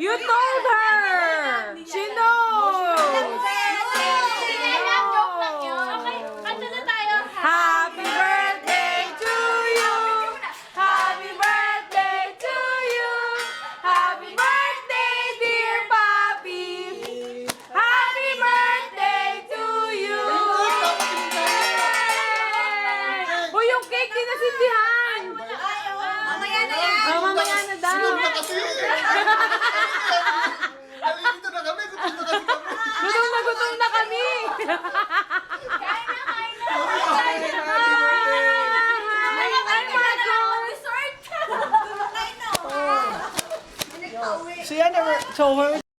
You told her! She knows! Happy birthday to you! Happy birthday to you! Happy birthday, dear Papi! Happy birthday to you! Uy, yung cake din nasindihan! Mamaya na yan. Oh, mamaya na daw. Nalilito na kami, Gutom na kami! Dessert. So yan, so her